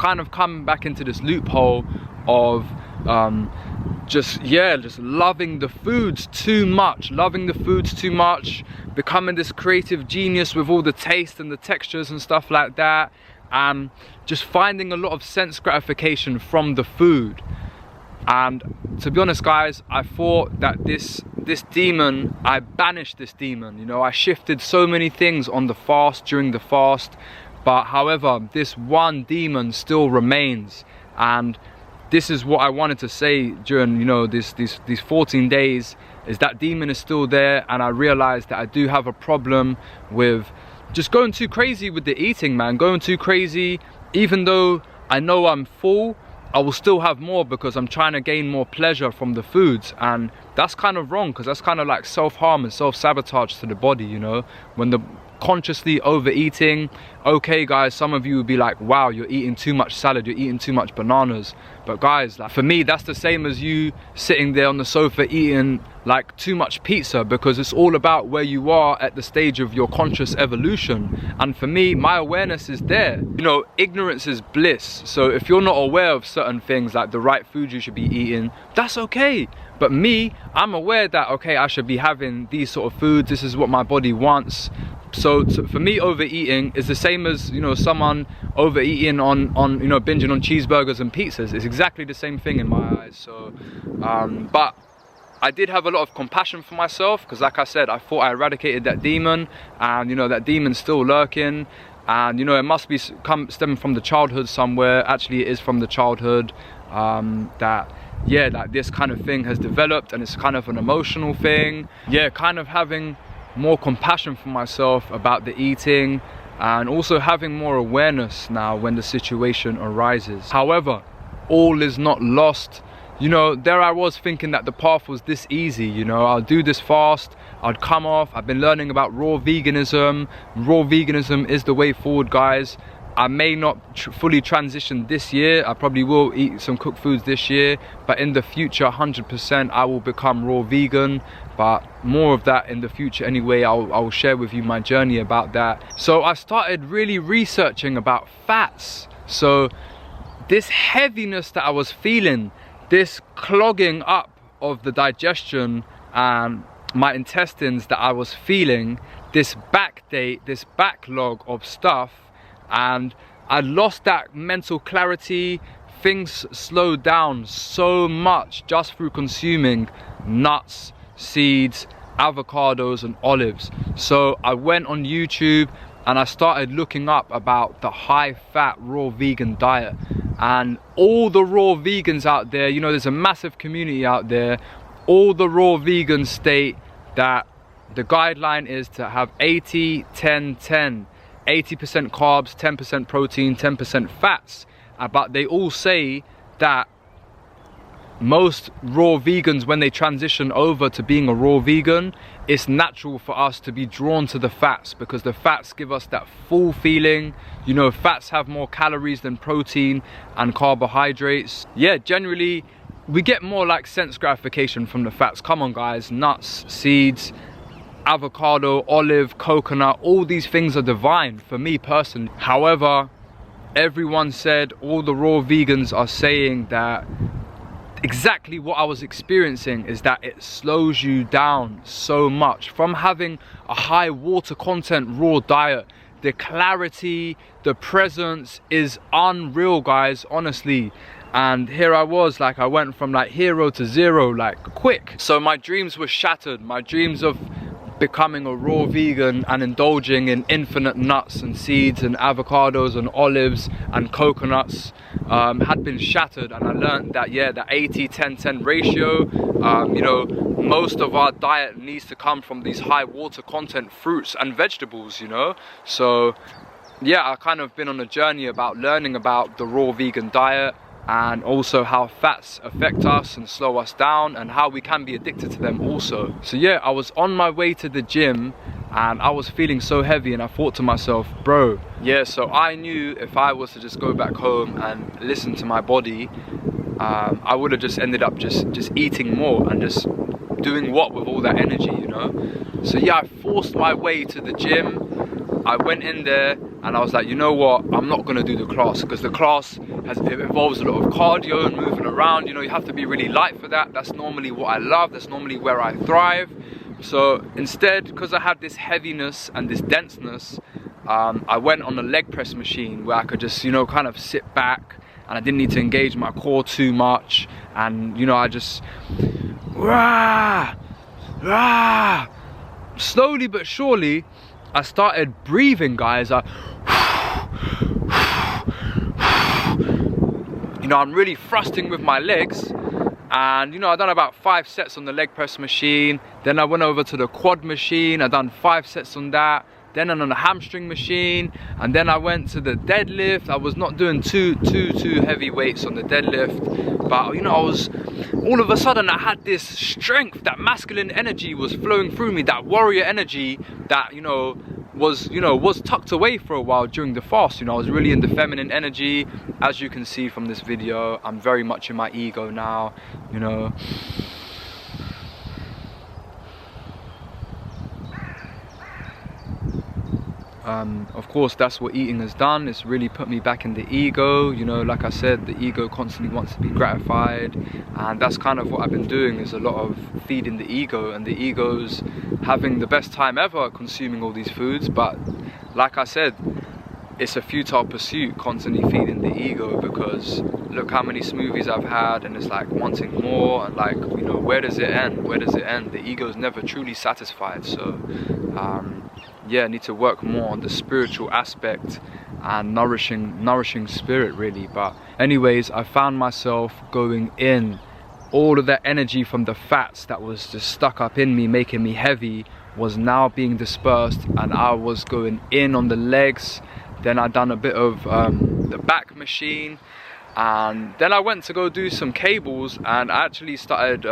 kind of come back into this loophole of just loving the foods too much, becoming this creative genius with all the taste and the textures and stuff like that, and just finding a lot of sense gratification from the food. And to be honest guys, I thought that this demon, I banished this demon, you know. I shifted so many things on the fast, during the fast, but however, this one demon still remains. And this is what I wanted to say during, you know, these 14 days, is that demon is still there. And I realized that I do have a problem with just going too crazy with the eating, man. Going too crazy, even though I know I'm full, I will still have more because I'm trying to gain more pleasure from the foods. And that's kind of wrong, because that's kind of like self-harm and self-sabotage to the body, you know. When the consciously overeating, okay guys, some of you will be like, wow, you're eating too much salad, you're eating too much bananas. But guys, like, for me, that's the same as you sitting there on the sofa eating like too much pizza, because it's all about where you are at the stage of your conscious evolution. And for me, my awareness is there. You know, ignorance is bliss. So if you're not aware of certain things, like the right food you should be eating, that's okay. But me, I'm aware that, okay, I should be having these sort of foods, this is what my body wants. So for me, overeating is the same as, you know, someone overeating on you know, binging on cheeseburgers and pizzas. It's exactly the same thing in my eyes. So but I did have a lot of compassion for myself, because like I said, I thought I eradicated that demon, and you know, that demon's still lurking. And you know, it must be stemming from the childhood somewhere. Actually, it is from the childhood, that yeah, that this kind of thing has developed, and it's kind of an emotional thing. Yeah, kind of having more compassion for myself about the eating, and also having more awareness now when the situation arises. However, all is not lost. You know, there I was thinking that the path was this easy, you know, I'll do this fast, I'd come off. I've been learning about raw veganism. Raw veganism is the way forward, guys. I may not fully transition this year. I probably will eat some cooked foods this year, but in the future, 100% I will become raw vegan. But more of that in the future anyway. I'll share with you my journey about that. So I started really researching about fats. So this heaviness that I was feeling, this clogging up of the digestion and my intestines that I was feeling, this backdate, this backlog of stuff, and I lost that mental clarity. Things slowed down so much just through consuming nuts, seeds, avocados and olives. So I went on YouTube and I started looking up about the high fat raw vegan diet. And all the raw vegans out there, you know, there's a massive community out there. All the raw vegans state that the guideline is to have 80, 10, 10. 80% carbs, 10% protein, 10% fats. But they all say that most raw vegans, when they transition over to being a raw vegan, it's natural for us to be drawn to the fats, because the fats give us that full feeling. You know, fats have more calories than protein and carbohydrates. Yeah, generally we get more like sense gratification from the fats. Come on guys, nuts, seeds, avocado, olive, coconut, all these things are divine for me personally. However, everyone said, all the raw vegans are saying that exactly what I was experiencing is that it slows you down so much. From having a high water content raw diet, the clarity, the presence is unreal, guys, honestly. And here I was, like, I went from like hero to zero, like quick. So my dreams were shattered. My dreams of becoming a raw vegan and indulging in infinite nuts and seeds and avocados and olives and coconuts had been shattered. And I learned that, yeah, the 80-10-10 ratio, you know, most of our diet needs to come from these high water content fruits and vegetables, you know. So yeah, I kind of been on a journey about learning about the raw vegan diet, and also how fats affect us and slow us down, and how we can be addicted to them also. So yeah, I was on my way to the gym and I was feeling so heavy, and I thought to myself, bro, yeah, so I knew if I was to just go back home and listen to my body, I would have just ended up just eating more and just doing what with all that energy, you know. So yeah, I forced my way to the gym. I went in there and I was like, you know what, I'm not gonna do the class, because the class it involves a lot of cardio and moving around. You know, you have to be really light for that. That's normally what I love, that's normally where I thrive. So instead, because I had this heaviness and this denseness, I went on a leg press machine where I could just, you know, kind of sit back, and I didn't need to engage my core too much. And you know, I just slowly but surely I started breathing, guys. You know, I'm really thrusting with my legs. And you know, I done about 5 sets on the leg press machine. Then I went over to the quad machine. I done 5 sets on that. Then on the hamstring machine, and then I went to the deadlift. I was not doing too heavy weights on the deadlift, but you know, I was, all of a sudden I had this strength, that masculine energy was flowing through me, that warrior energy that, you know, was tucked away for a while during the fast. You know, I was really in the feminine energy. As you can see from this video, I'm very much in my ego now, you know. Of course, that's what eating has done. It's really put me back in the ego. You know, like I said, the ego constantly wants to be gratified, and that's kind of what I've been doing, is a lot of feeding the ego, and the ego's having the best time ever consuming all these foods. But like I said, it's a futile pursuit, constantly feeding the ego, because look how many smoothies I've had, and it's like wanting more, and like, you know, where does it end? Where does it end? The ego's never truly satisfied. So yeah, I need to work more on the spiritual aspect and nourishing spirit, really. But anyways, I found myself going in. All of that energy from the fats that was just stuck up in me, making me heavy, was now being dispersed, and I was going in on the legs. Then I done a bit of the back machine, and then I went to go do some cables, and I actually started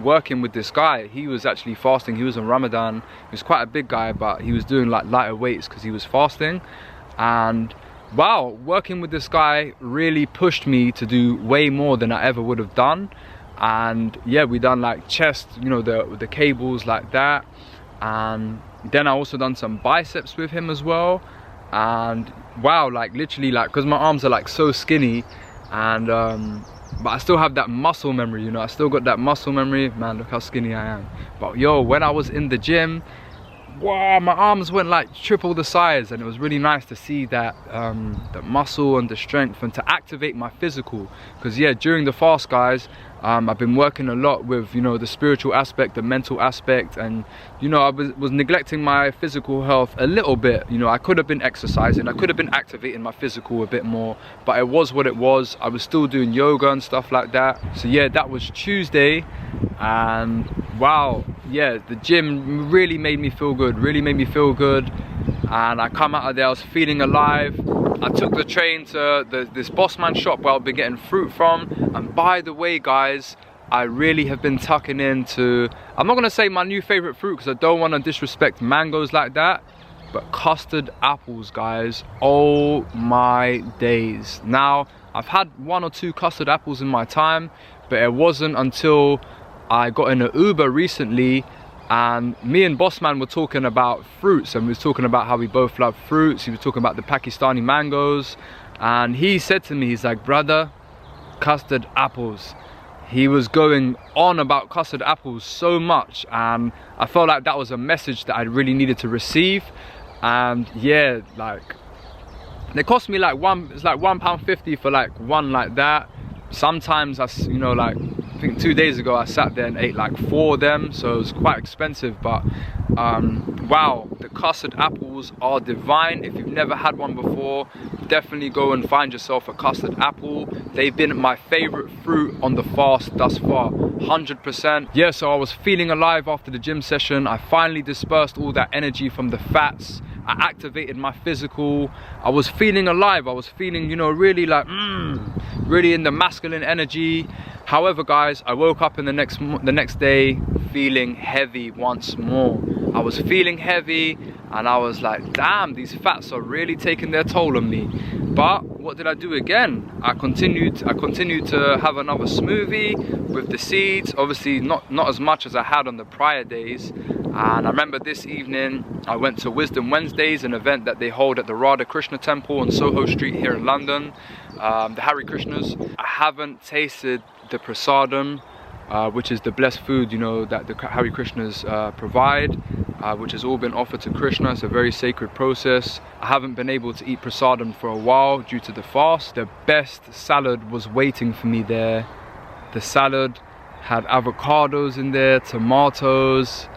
working with this guy. He was actually fasting. He was on Ramadan. He was quite a big guy, but he was doing like lighter weights because he was fasting. And wow, working with this guy really pushed me to do way more than I ever would have done. And yeah, we done like chest, you know, the cables like that. And then I also done some biceps with him as well. And wow, like literally, like, because my arms are like so skinny, and but I still have that muscle memory, you know. I still got that muscle memory. Man, look how skinny I am. But yo, when I was in the gym, wow, my arms went like triple the size, and it was really nice to see that the muscle and the strength, and to activate my physical. Because yeah, during the fast, guys, I've been working a lot with, you know, the spiritual aspect, the mental aspect, and you know, I was neglecting my physical health a little bit. You know, I could have been exercising, I could have been activating my physical a bit more, but it was what it was. I was still doing yoga and stuff like that. So yeah, that was Tuesday, and wow, yeah, the gym really made me feel good, and I come out of there, I was feeling alive. I took the train to this Bossman shop where I've been getting fruit from. And by the way, guys, I really have been tucking into, I'm not gonna say my new favorite fruit, because I don't want to disrespect mangoes like that, but custard apples, guys. Oh my days. Now, I've had 1 or 2 custard apples in my time, but it wasn't until I got in an Uber recently, and me and Bossman were talking about fruits, and we was talking about how we both love fruits. He was talking about the Pakistani mangoes, and he said to me, he's like, brother, custard apples. He was going on about custard apples so much, and I felt like that was a message that I really needed to receive. And yeah, like, they cost me like it's like £1.50 for like one like that. Sometimes you know, like, I think 2 days ago I sat there and ate like 4 of them, so it was quite expensive. But wow, the custard apples are divine. If you've never had one before, definitely go and find yourself a custard apple. They've been my favorite fruit on the fast thus far, 100%. Yeah, so I was feeling alive after the gym session. I finally dispersed all that energy from the fats. I activated my physical. I was feeling alive. I was feeling, you know, really like, really in the masculine energy. However, guys, I woke up in the next day feeling heavy once more. I was feeling heavy, and I was like, damn, these fats are really taking their toll on me. But what did I do again? I continued to have another smoothie with the seeds, obviously not as much as I had on the prior days. And I remember this evening I went to Wisdom Wednesdays, an event that they hold at the Radha Krishna Temple on Soho Street here in London, the Hare Krishnas. I haven't tasted the prasadam, which is the blessed food, you know, that the Hare Krishnas provide, which has all been offered to Krishna. It's a very sacred process. I haven't been able to eat prasadam for a while due to the fast. The best salad was waiting for me there. The salad had avocados in there, tomatoes,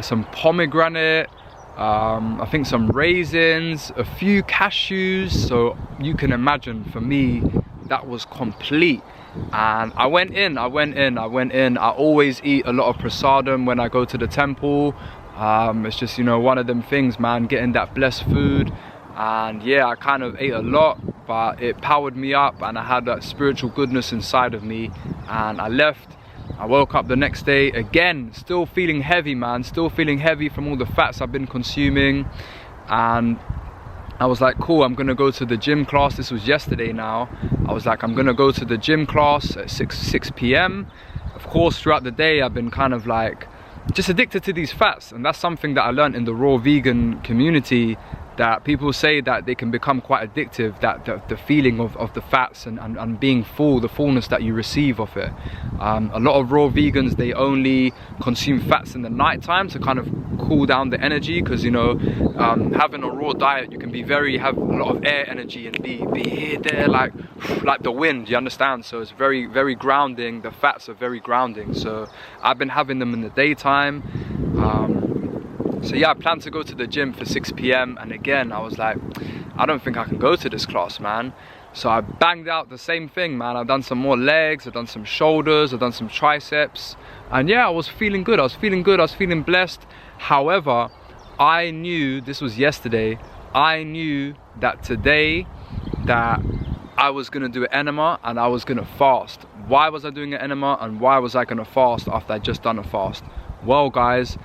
some pomegranate, I think some raisins, a few cashews. So you can imagine, for me, that was complete. And I went in. I always eat a lot of prasadam when I go to the temple. It's just, you know, one of them things, man, getting that blessed food. And yeah, I kind of ate a lot, but it powered me up and I had that spiritual goodness inside of me. And I left. I woke up the next day again, still feeling heavy, man, still feeling heavy from all the fats I've been consuming. And I was like, cool, I'm gonna go to the gym class. This was yesterday now. I was like, I'm gonna go to the gym class at 6 p.m. Of course, throughout the day, I've been kind of like just addicted to these fats. And that's something that I learned in the raw vegan community, that people say that they can become quite addictive, that the feeling of the fats and being full, the fullness that you receive of it. A lot of raw vegans, they only consume fats in the night time to kind of cool down the energy, because, you know, having a raw diet, you can be have a lot of air energy and be here, there, like the wind, you understand? So it's very, very grounding. The fats are very grounding. So I've been having them in the daytime. So yeah, I plan to go to the gym for 6 p.m. and again, I was like, I don't think I can go to this class, man. So I banged out the same thing, man. I've done some more legs, I've done some shoulders, I've done some triceps. And yeah, I was feeling good, I was feeling blessed. However, I knew, this was yesterday, I knew that today that I was gonna do an enema and I was gonna fast. Why was I doing an enema and why was I gonna fast after I'd just done a fast? Well, guys,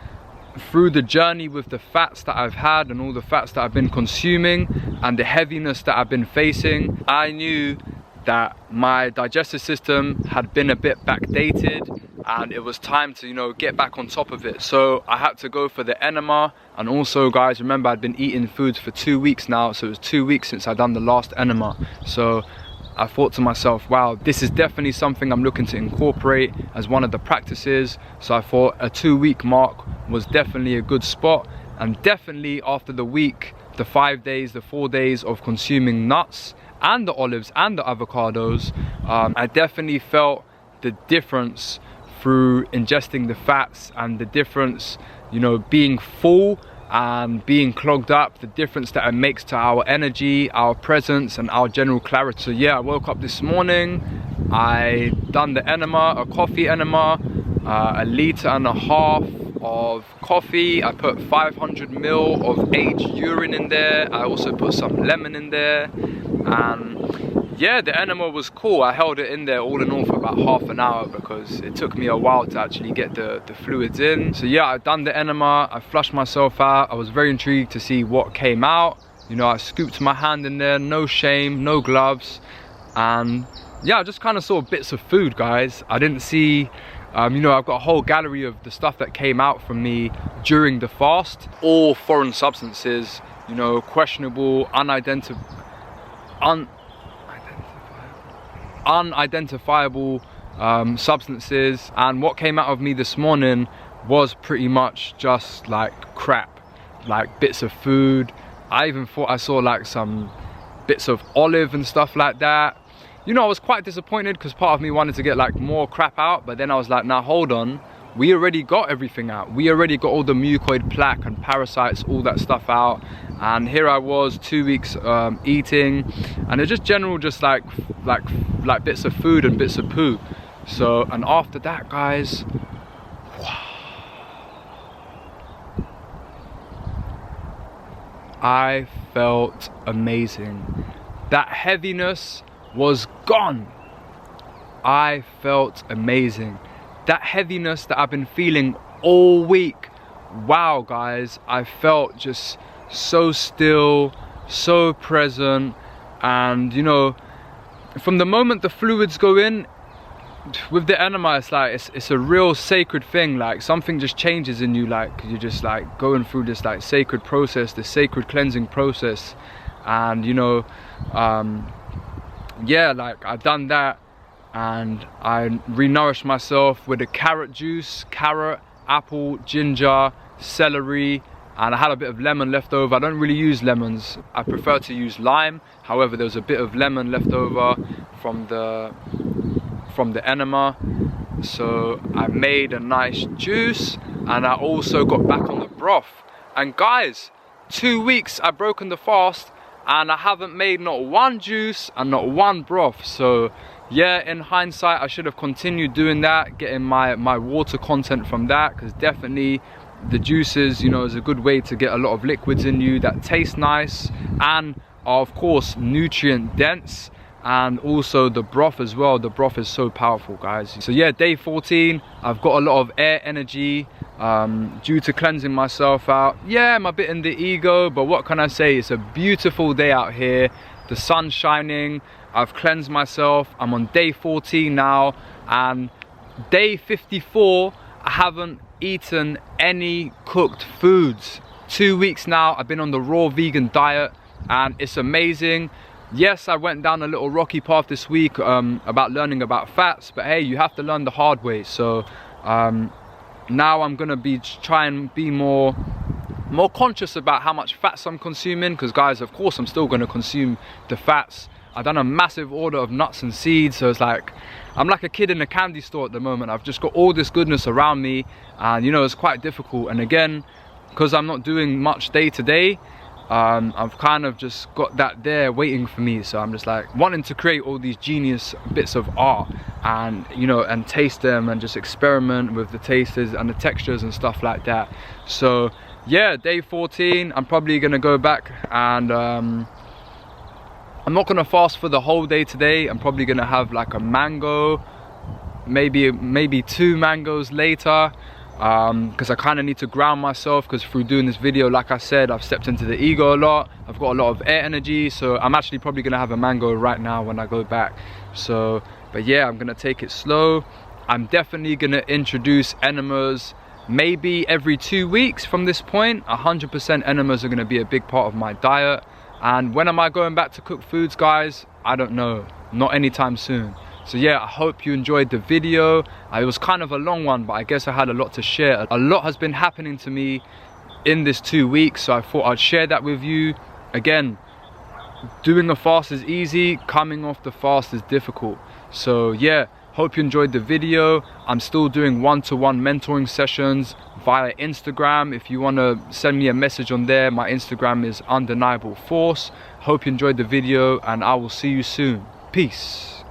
through the journey with the fats that I've had and all the fats that I've been consuming and the heaviness that I've been facing, I knew that my digestive system had been a bit backdated and it was time to, you know, get back on top of it. So I had to go for the enema. And also, guys, remember, I'd been eating foods for 2 weeks now, so it was 2 weeks since I'd done the last enema. So I thought to myself, wow, this is definitely something I'm looking to incorporate as one of the practices. So I thought a 2-week mark was definitely a good spot. And definitely after the week, the 5 days, the 4 days of consuming nuts and the olives and the avocados, I definitely felt the difference through ingesting the fats, and the difference, you know, being full and being clogged up, the difference that it makes to our energy, our presence and our general clarity. So yeah, I woke up this morning, I done the enema, a coffee enema, 1.5 liters of coffee. I put 500 ml of aged urine in there. I also put some lemon in there, and yeah, the enema was cool. I held it in there all in all for about half an hour because it took me a while to actually get the fluids in. So yeah, I done the enema, I flushed myself out. I was very intrigued to see what came out. You know, I scooped my hand in there, no shame, no gloves. And yeah, I just kind of saw bits of food, guys. I didn't see, you know, I've got a whole gallery of the stuff that came out from me during the fast. All foreign substances, you know, questionable, unidentifiable substances. And what came out of me this morning was pretty much just like crap, like bits of food. I even thought I saw like some bits of olive and stuff like that. You know, I was quite disappointed because part of me wanted to get like more crap out, but then I was like, now hold on, we already got everything out. We already got all the mucoid plaque and parasites, all that stuff out. And here I was 2 weeks eating, and it's just general, just like bits of food and bits of poo. So, and after that, guys, I felt amazing. That heaviness was gone. I felt amazing. That heaviness that I've been feeling all week wow guys, I felt just so still, so present. And you know, from the moment the fluids go in with the enema, it's like it's a real sacred thing. Like something just changes in you, like you're just like going through this like sacred process, this sacred cleansing process. And you know, yeah, like I've done that, and I re-nourished myself with a carrot juice, carrot, apple, ginger, celery, and I had a bit of lemon left over. I don't really use lemons, I prefer to use lime. However, there was a bit of lemon left over from the enema, so I made a nice juice. And I also got back on the broth. And guys, 2 weeks I've broken the fast and I haven't made not one juice and not one broth. So yeah, in hindsight, I should have continued doing that, getting my water content from that, because definitely the juices, you know, is a good way to get a lot of liquids in you that taste nice and are of course nutrient dense. And also the broth as well, the broth is so powerful guys. So yeah, day 14, I've got a lot of air energy due to cleansing myself out. Yeah, I'm a bit in the ego, but what can I say, it's a beautiful day out here, the sun's shining, I've cleansed myself. I'm on day 14 now, and day 54 I haven't eaten any cooked foods. 2 weeks now I've been on the raw vegan diet, and it's amazing. Yes, I went down a little rocky path this week about learning about fats, but hey, you have to learn the hard way. So now I'm gonna be trying to be more conscious about how much fats I'm consuming, because guys, of course I'm still gonna consume the fats. I've done a massive order of nuts and seeds, so it's like I'm like a kid in a candy store at the moment. I've just got all this goodness around me, and you know, it's quite difficult. And again, because I'm not doing much day to day, I've kind of just got that there waiting for me. So I'm just like wanting to create all these genius bits of art, and you know, and taste them and just experiment with the tastes and the textures and stuff like that. So yeah, day 14 I'm probably gonna go back, and I'm not gonna fast for the whole day today. I'm probably gonna have like a mango, maybe 2 mangoes later, because I kind of need to ground myself, because through doing this video, like I said, I've stepped into the ego a lot. I've got a lot of air energy, so I'm actually probably gonna have a mango right now when I go back. So but yeah, I'm gonna take it slow. I'm definitely gonna introduce enemas maybe every 2 weeks from this point. 100% enemas are gonna be a big part of my diet. And when am I going back to cook foods, guys? I don't know, not anytime soon. So yeah, I hope you enjoyed the video. It was kind of a long one, but I guess I had a lot to share. A lot has been happening to me in this 2 weeks, so I thought I'd share that with you. Again, doing a fast is easy, coming off the fast is difficult. So yeah, hope you enjoyed the video. I'm still doing one-to-one mentoring sessions via Instagram. If you want to send me a message on there, my Instagram is undeniable force. Hope you enjoyed the video, and I will see you soon. Peace.